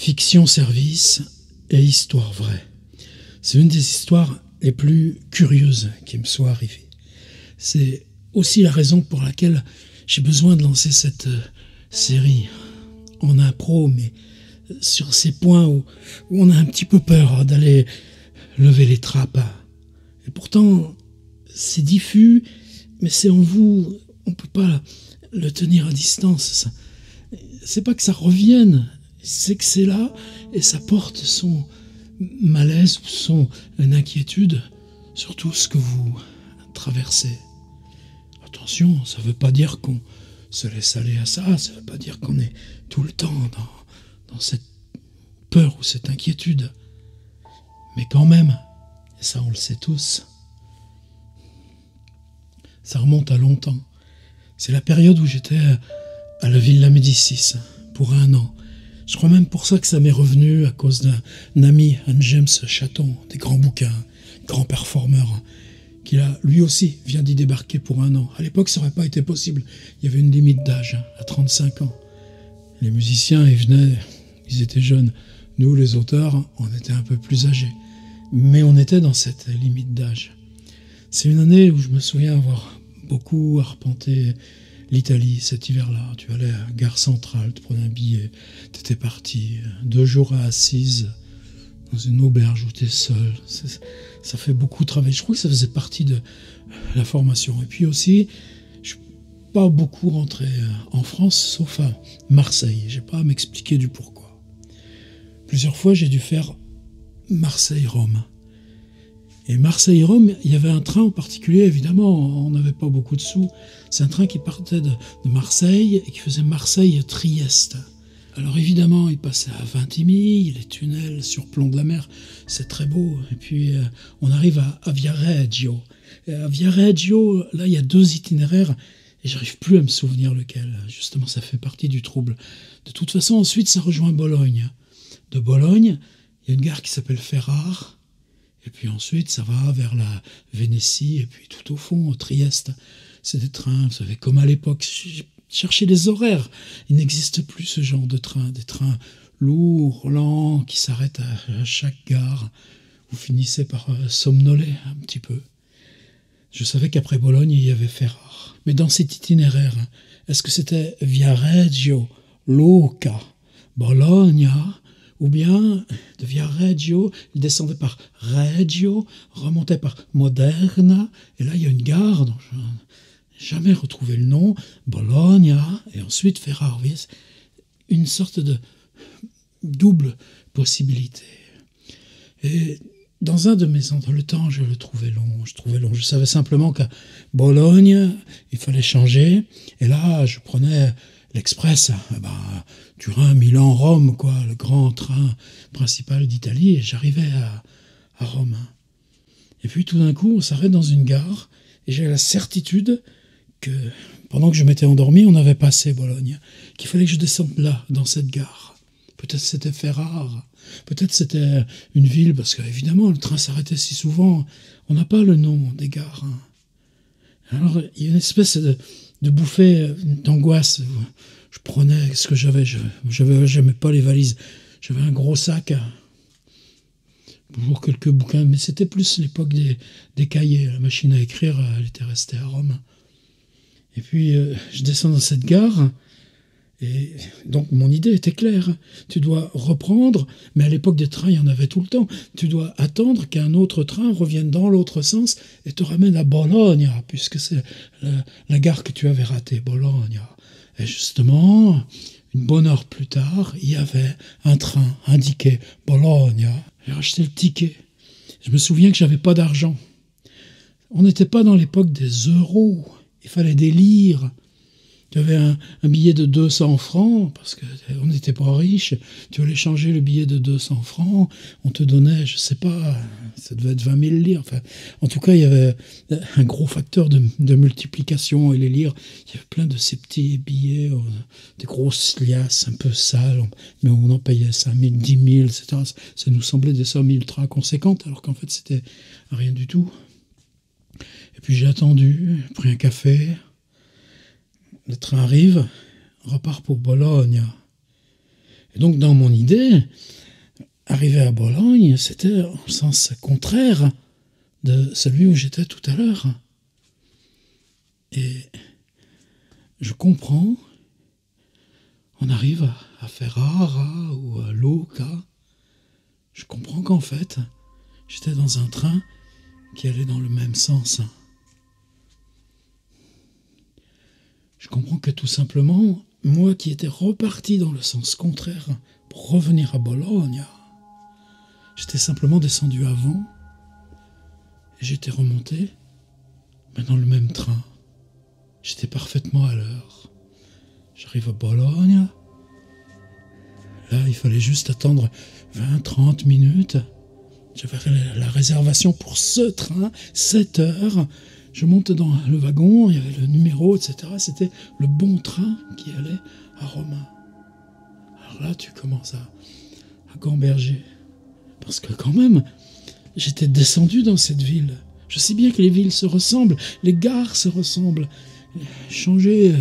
Fiction service et histoire vraie. C'est une des histoires les plus curieuses qui me soit arrivée. C'est aussi la raison pour laquelle j'ai besoin de lancer cette série en impro, mais sur ces points où on a un petit peu peur d'aller lever les trappes. Et pourtant, c'est diffus, mais c'est en vous, on ne peut pas le tenir à distance. C'est pas que ça revienne, c'est que c'est là et ça porte son malaise ou son inquiétude sur tout ce que vous traversez. Attention, ça ne veut pas dire qu'on se laisse aller à ça, ça ne veut pas dire qu'on est tout le temps dans cette peur ou cette inquiétude. Mais quand même, et ça on le sait tous, ça remonte à longtemps. C'est la période où j'étais à la Villa Médicis pour 1 an. Je crois même pour ça que ça m'est revenu à cause d'un ami, un James Chaton, des grands bouquins, grand performeur, qui lui aussi vient d'y débarquer pour 1 an. À l'époque, ça n'aurait pas été possible. Il y avait une limite d'âge, à 35 ans. Les musiciens, ils venaient, ils étaient jeunes. Nous, les auteurs, on était un peu plus âgés. Mais on était dans cette limite d'âge. C'est une année où je me souviens avoir beaucoup arpenté l'Italie cet hiver-là. Tu allais à Gare Centrale, tu prenais un billet, tu étais parti 2 jours à Assise, dans une auberge où tu es seul. Ça fait beaucoup travailler. Je crois que ça faisait partie de la formation. Et puis aussi, je ne suis pas beaucoup rentré en France, sauf à Marseille. Je n'ai pas à m'expliquer du pourquoi. Plusieurs fois, j'ai dû faire Marseille-Rome. Et Marseille-Rome, il y avait un train en particulier, évidemment, on n'avait pas beaucoup de sous. C'est un train qui partait de Marseille et qui faisait Marseille-Trieste. Alors évidemment, il passait à Vintimille, les tunnels sur plomb de la mer, c'est très beau. Et puis on arrive à Viareggio. Et à Viareggio, là, il y a 2 itinéraires et j'arrive plus à me souvenir lequel. Justement, ça fait partie du trouble. De toute façon, ensuite, ça rejoint Bologne. De Bologne, il y a une gare qui s'appelle Ferrare. Et puis ensuite, ça va vers la Vénétie, et puis tout au fond, Trieste. C'est des trains, vous savez, comme à l'époque. Cherchez les horaires. Il n'existe plus ce genre de train. Des trains lourds, lents, qui s'arrêtent à chaque gare. Vous finissez par somnoler un petit peu. Je savais qu'après Bologne, il y avait Ferrare. Mais dans cet itinéraire, est-ce que c'était Viareggio, Lucca, Bologna, ou bien de Viareggio, il descendait par Reggio, remontait par Moderna, et là il y a une gare dont je n'ai jamais retrouvé le nom, Bologna, et ensuite Ferrare. Une sorte de double possibilité. Et dans un de mes entretemps, je le trouvais long. Je savais simplement qu'à Bologne, il fallait changer, et là je prenais l'Express, Turin, Milan, Rome, quoi, le grand train principal d'Italie, et j'arrivais à Rome. Et puis tout d'un coup, on s'arrête dans une gare, et j'ai la certitude que, pendant que je m'étais endormi, on avait passé Bologne, qu'il fallait que je descende là, dans cette gare. Peut-être c'était Ferrare, peut-être c'était une ville, parce qu'évidemment, le train s'arrêtait si souvent, on n'a pas le nom des gares. Alors, il y a une espèce de bouffée d'angoisse. Je prenais ce que j'avais. J'aimais pas les valises. J'avais un gros sac. Toujours quelques bouquins. Mais c'était plus l'époque des cahiers. La machine à écrire, elle était restée à Rome. Et puis, je descends dans cette gare. Et donc, mon idée était claire. Tu dois reprendre, mais à l'époque des trains, il y en avait tout le temps. Tu dois attendre qu'un autre train revienne dans l'autre sens et te ramène à Bologne, puisque c'est la gare que tu avais ratée, Bologne. Et justement, une bonne heure plus tard, il y avait un train indiqué Bologne. J'ai acheté le ticket. Je me souviens que j'avais pas d'argent. On n'était pas dans l'époque des euros. Il fallait des lires. Tu avais un billet de 200 francs, parce qu'on n'était pas riche. Tu allais changer le billet de 200 francs, on te donnait, je sais pas, ça devait être 20 000 lires. Enfin, en tout cas, il y avait un gros facteur de multiplication. Et les lires, il y avait plein de ces petits billets, des grosses liasses un peu sales, mais on en payait 5 000, 10 000, etc. Ça nous semblait des sommes ultra conséquentes, alors qu'en fait, c'était rien du tout. Et puis j'ai attendu, pris un café. Le train arrive, repart pour Bologne. Et donc dans mon idée, arriver à Bologne, c'était en sens contraire de celui où j'étais tout à l'heure. Et je comprends, on arrive à Ferrara ou à Lucca, je comprends qu'en fait, j'étais dans un train qui allait dans le même sens. Je comprends que tout simplement, moi qui étais reparti dans le sens contraire pour revenir à Bologne, j'étais simplement descendu avant et j'étais remonté, mais dans le même train. J'étais parfaitement à l'heure. J'arrive à Bologne. Là, il fallait juste attendre 20-30 minutes. J'avais la réservation pour ce train, 7 heures. Je monte dans le wagon, il y avait le numéro, etc. C'était le bon train qui allait à Rome. Alors là, tu commences à gamberger. Parce que quand même, j'étais descendu dans cette ville. Je sais bien que les villes se ressemblent, les gares se ressemblent. Changer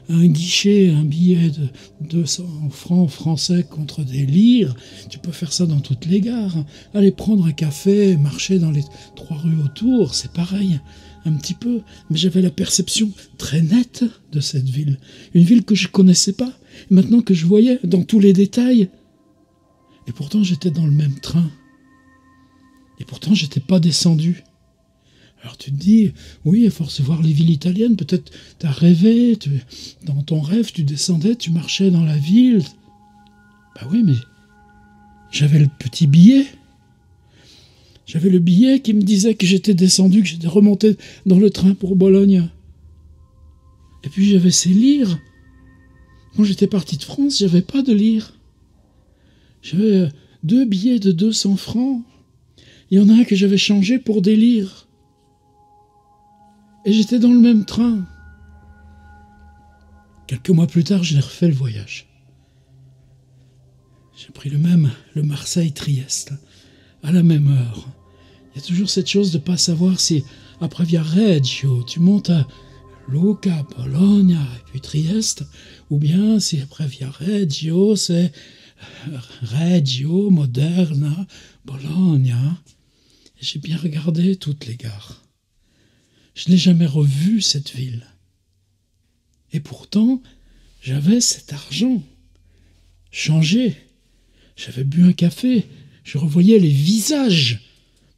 un guichet, un billet de 200 francs français contre des lires, tu peux faire ça dans toutes les gares. Aller prendre un café, marcher dans les 3 rues autour, c'est pareil, un petit peu. Mais j'avais la perception très nette de cette ville. Une ville que je ne connaissais pas, et maintenant que je voyais dans tous les détails. Et pourtant, j'étais dans le même train. Et pourtant, je n'étais pas descendu. Alors tu te dis, oui, à force de voir les villes italiennes, peut-être tu as rêvé, dans ton rêve, tu descendais, tu marchais dans la ville. Bah oui, mais j'avais le petit billet. J'avais le billet qui me disait que j'étais descendu, que j'étais remonté dans le train pour Bologne. Et puis j'avais ces lires. Quand j'étais parti de France, j'avais pas de lire. J'avais 2 billets de 200 francs. Il y en a un que j'avais changé pour des lires. Et j'étais dans le même train. Quelques mois plus tard, j'ai refait le voyage. J'ai pris le Marseille-Trieste, à la même heure. Il y a toujours cette chose de ne pas savoir si, après via Reggio, tu montes à Lucca, Bologna, et puis Trieste, ou bien si après via Reggio, c'est Reggio, Moderna, Bologna. Et j'ai bien regardé toutes les gares. Je n'ai jamais revu cette ville. Et pourtant, j'avais cet argent. Changé. J'avais bu un café. Je revoyais les visages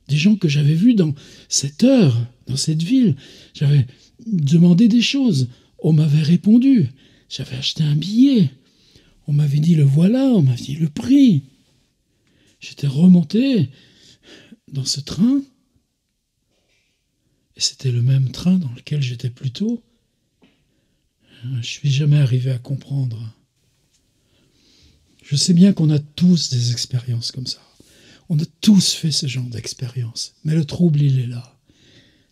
des gens que j'avais vus dans cette heure, dans cette ville. J'avais demandé des choses. On m'avait répondu. J'avais acheté un billet. On m'avait dit le voilà, on m'avait dit le prix. J'étais remonté dans ce train. Et c'était le même train dans lequel j'étais plus tôt. Je ne suis jamais arrivé à comprendre. Je sais bien qu'on a tous des expériences comme ça. On a tous fait ce genre d'expérience. Mais le trouble, il est là.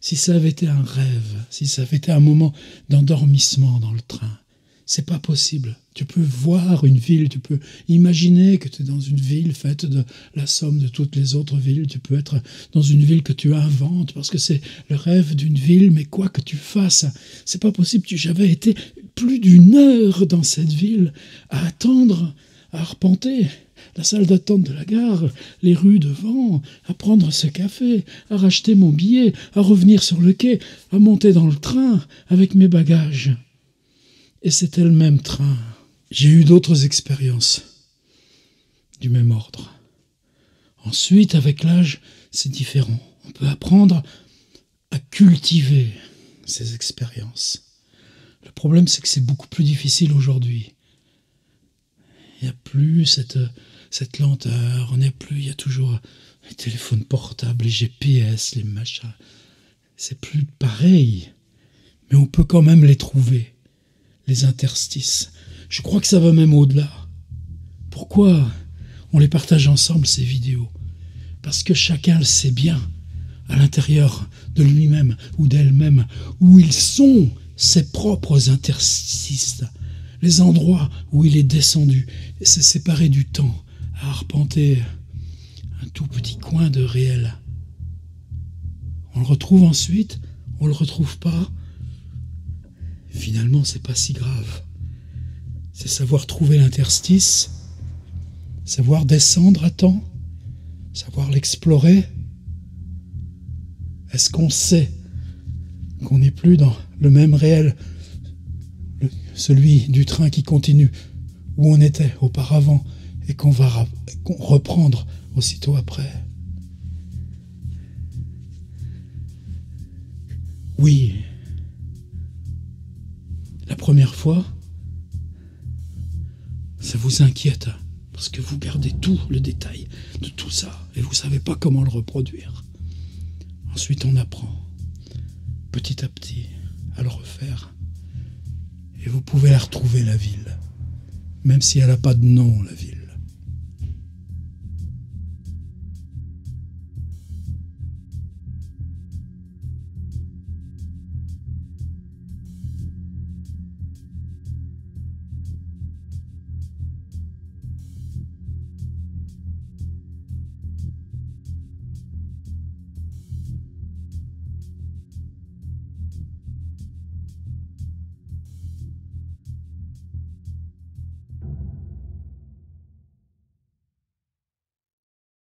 Si ça avait été un rêve, si ça avait été un moment d'endormissement dans le train, c'est pas possible. Tu peux voir une ville, tu peux imaginer que tu es dans une ville faite de la somme de toutes les autres villes. Tu peux être dans une ville que tu inventes parce que c'est le rêve d'une ville, mais quoi que tu fasses, c'est pas possible. J'avais été plus d'1 heure dans cette ville à attendre, à arpenter la salle d'attente de la gare, les rues devant, à prendre ce café, à racheter mon billet, à revenir sur le quai, à monter dans le train avec mes bagages. Et c'était le même train. J'ai eu d'autres expériences du même ordre. Ensuite, avec l'âge, c'est différent. On peut apprendre à cultiver ces expériences. Le problème, c'est que c'est beaucoup plus difficile aujourd'hui. Il n'y a plus cette lenteur, il y a toujours les téléphones portables, les GPS, les machins. C'est plus pareil, mais on peut quand même les trouver. Les interstices. Je crois que ça va même au-delà. Pourquoi on les partage ensemble, ces vidéos? Parce que chacun le sait bien, à l'intérieur de lui-même ou d'elle-même, où ils sont ses propres interstices, les endroits où il est descendu, et s'est séparé du temps, à arpenter un tout petit coin de réel. On le retrouve ensuite, on le retrouve pas. Finalement, c'est pas si grave. C'est savoir trouver l'interstice Savoir descendre à temps? Savoir l'explorer? Est-ce qu'on sait qu'on n'est plus dans le même réel, celui du train qui continue, où on était auparavant et qu'on va reprendre aussitôt après? Oui. La première fois, ça vous inquiète, parce que vous gardez tout le détail de tout ça, et vous ne savez pas comment le reproduire. Ensuite, on apprend, petit à petit, à le refaire. Et vous pouvez la retrouver, la ville, même si elle n'a pas de nom, la ville.